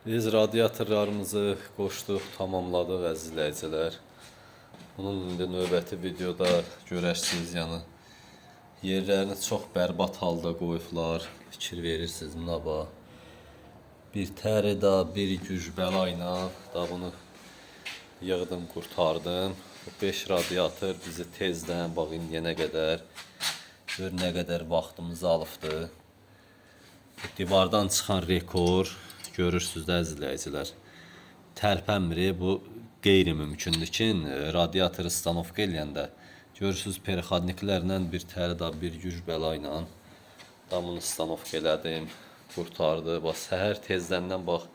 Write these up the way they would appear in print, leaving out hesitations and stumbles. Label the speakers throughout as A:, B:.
A: Biz radiatorlarımızı qoşduq, tamamladıq əziz izləyicilər. Bunun indi növbəti videoda görərsiniz, yəni yerlərini çox bərbad halda qoyublar. Fikir verirsiniz buna bax. Bir təri də, bir güc bəla ilə da bunu yığdım, qurtardım. Bu 5 radiator bizi tezdən bax indiyənə qədər gör nə qədər vaxtımızı alıbdı. Divardan çıxan rekor görürsünüz də əziz izləyicilər. Tərpənmir, bu qeyri-mümkündür ki, radiatoru stanovka eləyəndə görürsünüz perixadniklərlə bir təri də, bir güc bəla ilə damını stanovka elədim, qurtardı. Bax, səhər tezdəndən bax,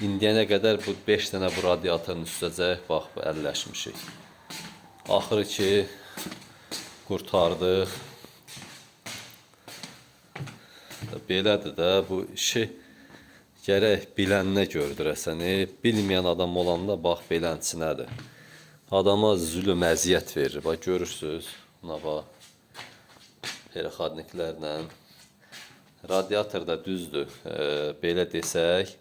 A: indiyənə qədər bu 5 dənə bu radiatorun üstəcək, bax, əlləşmişik. Axırı ki, qurtardıq. Belədir də, bu işi gərək bilənə gördürəsən. Bilməyən adam olanda bax, belənçinədir. Adama zülüm, əziyyət verir. Bax, görürsünüz, buna bax, perixadniklərlə. Radiator da düzdür, belə desək,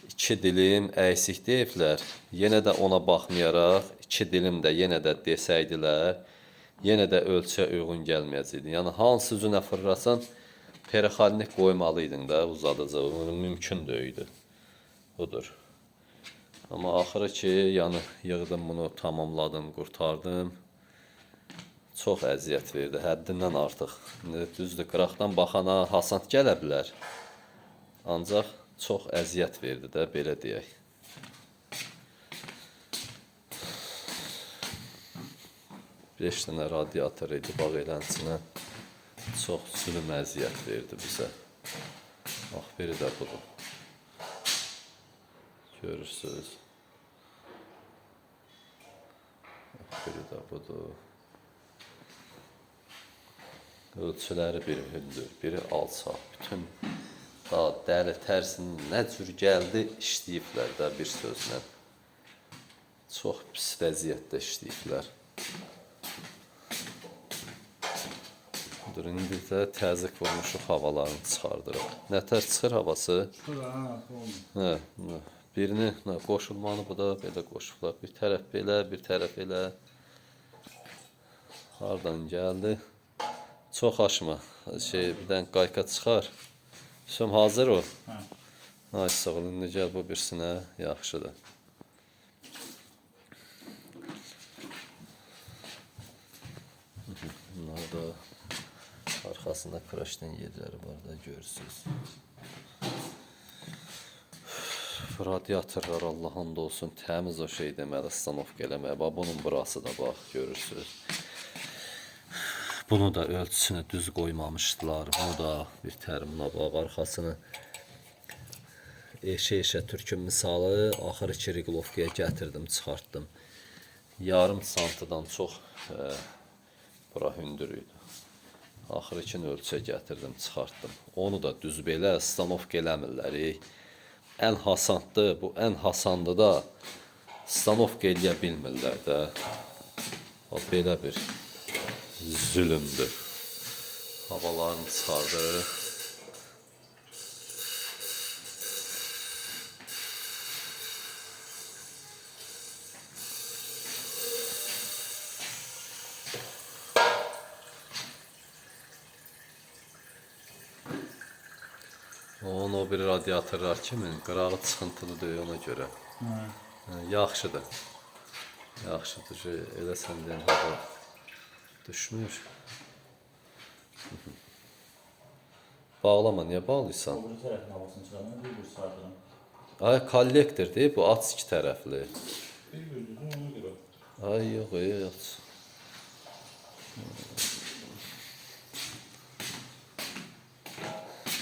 A: 2 dilim əksik deyiblər. Yenə də ona baxmayaraq, 2 dilim də yenə də desəydilər, yenə də ölçüyə uyğun gəlməyəcəkdi. Yəni, hansı üzünə fırlasan, perixadnik qoymalıydın da, uzadacaq, mümkün deyildi. Budur. Amma axırı ki, yəni, yığdım bunu, tamamladım, qurtardım. Çox əziyyət verdi, həddindən artıq. Düzdür, qıraqdan baxana hasant gələ bilər. Ancaq çox əziyyət verdi də, belə deyək. Beş dənə radiator idi, bax elənçinə. Çox zülüm əziyyət verdi bizə. Bax, biri də budur. Görürsünüz. Biri də budur. Ölçüləri biri hündür, biri alçaq. Bütün daha dəli tərsin nə cür gəldi işləyiblər də bir sözlə. Çox pis vəziyyətdə işləyiblər. İndi də təzyiq vurmuşuq, havalarını çıxardırıq. Nətər çıxır havası? Hə, birini qoşulmanı bu da belə qoşublar. Bir tərəf belə, bir tərəf elə. Hardan gəldi? Çox aşma. Bir dənə qayqa çıxar. Hüsəm, hazır o? Ay, sağ ol. İndi gəl bu birisinə. Yaxşıdır. Bunlar da arxasında kraşdan yerləri var da, görürsünüz. Radiatorlar Allah hamd olsun təmiz o şey deməli, stanovka eləməyə. Bax, bunun burası da bax, görürsünüz. Bunu da ölçüsünü düz qoymamışdılar. Bunu da bir tərimlə bax, arxasını eşə türkün misalı axırı ki riglovkaya gətirdim, çıxartdım. Yarım santıdan çox bura hündür idi. Axırı ki ölçüyə gətirdim, çıxartdım. Onu da düz belə stanovka eləmirlər. Ən hasanddır, bu ən hasandı da stanovka eləyə bilmirlər də. Belə bir zülümdür. Havalarını çıxardır. Onun o bir radiatorlar kimi qırağı çıxıntılı deyil ona görə. Yaxşıdır. Yaxşıdır ki, elə səndən hava düşmür. Bağlama, niyə bağlıysan?
B: O biri tərəfin havasını çıxarmaya bir sardırım.
A: Ay, kollektor deyil, bu aç iki tərəfli.
B: Bir-birdir, ona görə.
A: Ay, yox, yox.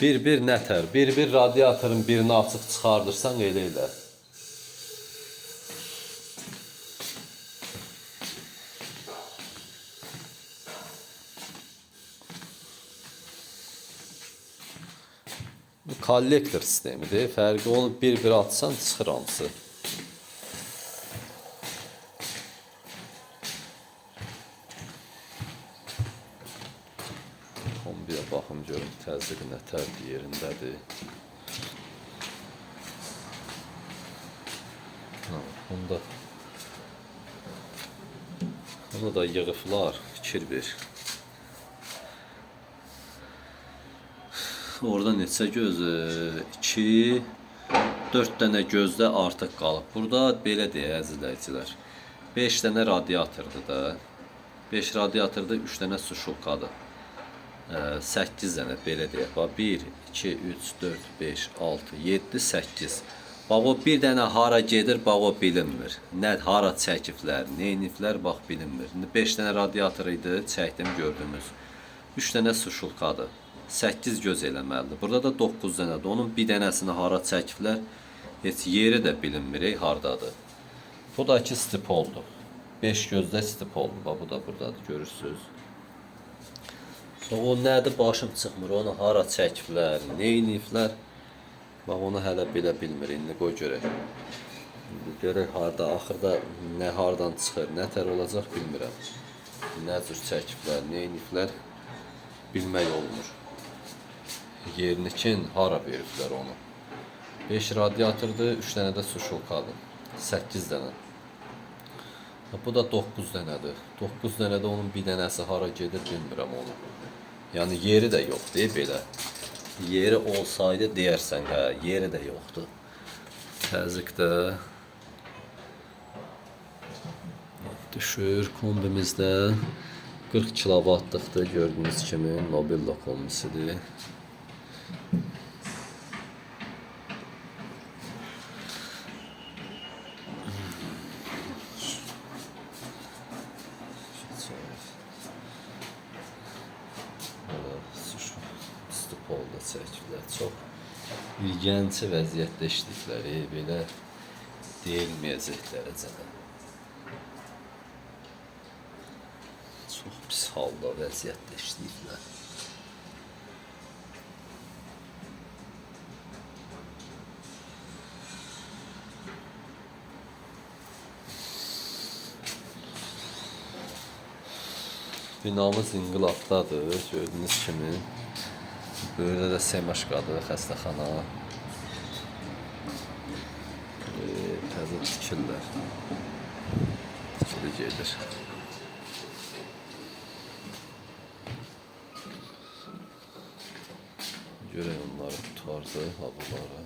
A: Bir nətər, bir radiatorun birini açıq çıxardırsan, elə elə. Bu kollektor sistemidir, fərqi onu bir atsan çıxır hamısı. Kombiyə baxım görüm təzyiq nətərdir, yerindədir. Bunda bunu da yığıblar, fikir ver. Orada neçə göz? 2, 4 dənə gözdə artıq qalıb. Burada belə deyək əzizləyicilər. 5 dənə radiatordur da. 5 radiatorda 3 dənə su şokadır. 8 dənə belə deyək. 1, 2, 3, 4, 5, 6, 7, 8. Bax o bir dənə hara gedir, bax o bilinmir. Nə hara çəkiblər, neyniflər, bax bilinmir. 5 dənə radiator idi, çəkdim gördünüz. 3 dənə su şulkadır. 8 göz eləməlidir. Burada da 9 dənədir. Onun bir dənəsini hara çəkiblər, heç yeri də bilinmir, hardadır. Bu da ki stipoldur. 5 gözdə stipoldur. Bax bu da buradadır, görürsünüz. O nədir, başım çıxmır. Onu hara çəkiblər, neyniflər. Bax onu hələ belə bilmir. İndi qoy görək. İndi görək harda, axırda nə hardan çıxır, nə tər olacaq bilmirəm. Nə cür çəkiblər, neyniflər bilmək olmur. Yerinikin hara veriblər onu. 5 radiatordur, 3 dənə də su şulkadır. 8 dənə. Bu da 9 dənədir. 9 dənədə onun bir dənəsi hara gedir bilmirəm onu. Yəni yeri də yoxdur belə. Yeri olsaydı deyərsən, hə, yeri də yoxdur. Təzyiqdə düşür. Kombimizdə 40 kilovatlıqdır, gördüyünüz kimi Nobello kombisidir. Stipolda çəkiblər. Çox ilgənc vəziyyətdə işləyiblər, belə deyilməyəcək dərəcədə. Çox pis halda vəziyyətdə işləyiblər. Binamız inqilabdadır, gördüyünüz kimi. Böyle də Semaşqadır, xəstəxana. Təzə tikirlər. Tikili gedir. Görək onları tutardı, bunları.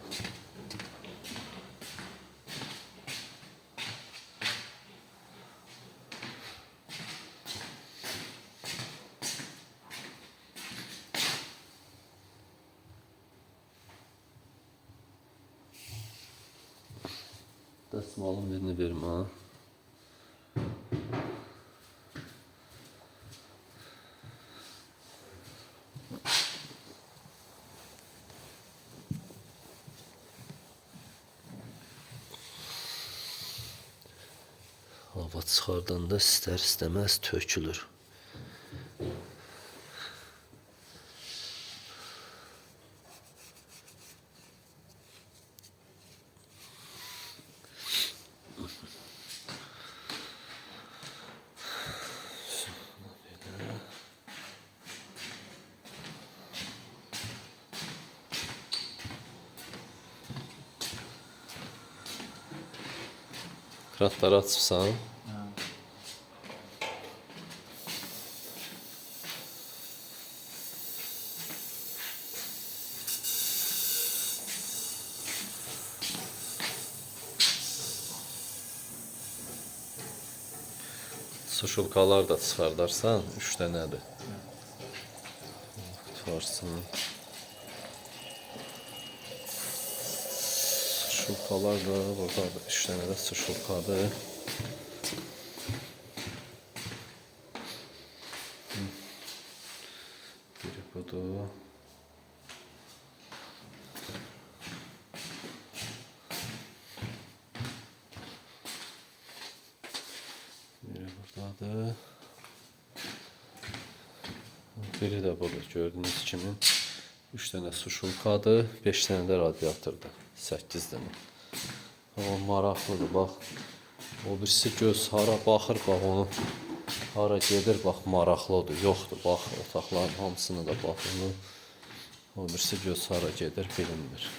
A: Dəsmalın birini vermə. Hava çıxardanda istər-istəməz tökülür. Kratları açıbsan. Suşulkalar da çıxardarsan 3 dənədir. Tutarsın. Suşulkalar da burada 3 dənə də suşulkadır. Biri budur. Biri buradadır. Biri də budur, gördüyünüz kimi. 3 dənə suşulkadır, 5 dənə də radiatordur. 8 dənə. O maraqlıdır, bax. O birisi göz hara baxır, bax onu hara gedir, bax maraqlıdır. Yoxdur, bax otaqların hamısını da baxır. O birisi göz hara gedir, bilinmir.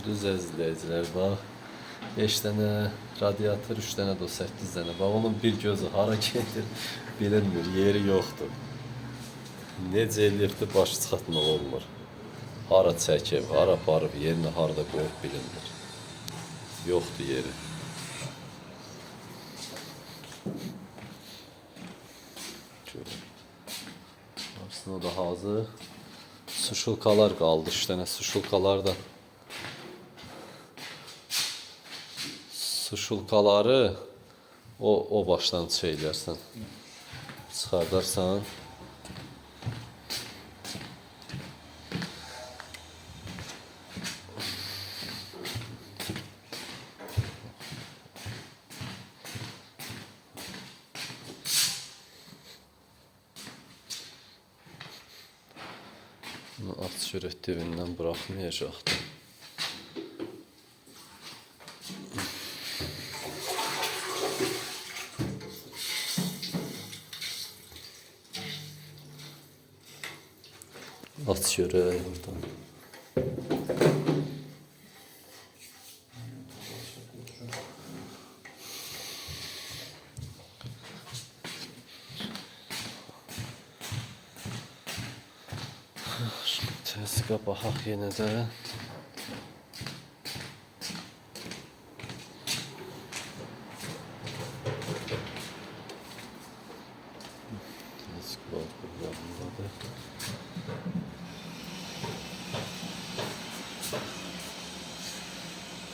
A: Gördünüz əzizləyicilər, bax. 5 dənə radiator, 3 dənə də 8 dənə. Bax, onun bir gözü hara gedir bilinmir, yeri yoxdur. Necə eləyibdi, başı çıxartmaq olmur. Hara çəkib, hara aparıb, yerini harada qoyub bilinmir. Yoxdur yeri. Aslında o da hazır. Suşulkalar qaldı, 3 dənə suşulkalar da. Suşulkaları o başdan şeylərsən. Çıxardarsan. Bunu at sürət dibindən buraxmayacaqdır. At görək oradan. Təzqə baxaq yenə də. Təzqə var buradandadır.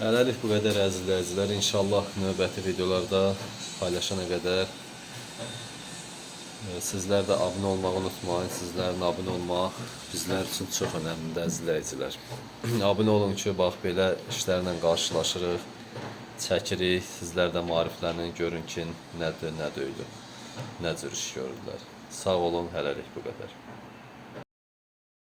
A: Hələlik bu qədər əzizləyicilər. İnşallah növbəti videolarda paylaşana qədər sizlər də abunə olmağı unutmayın. Sizlərin abunə olmaq bizlər üçün çox önəmlidir əzizləyicilər. Abunə olun ki, bax belə işlərlə qarşılaşırıq, çəkirik. Sizlər də maariflərini görün ki, nədir, nə deyil, nə cür iş görürlər. Sağ olun, hələlik bu qədər.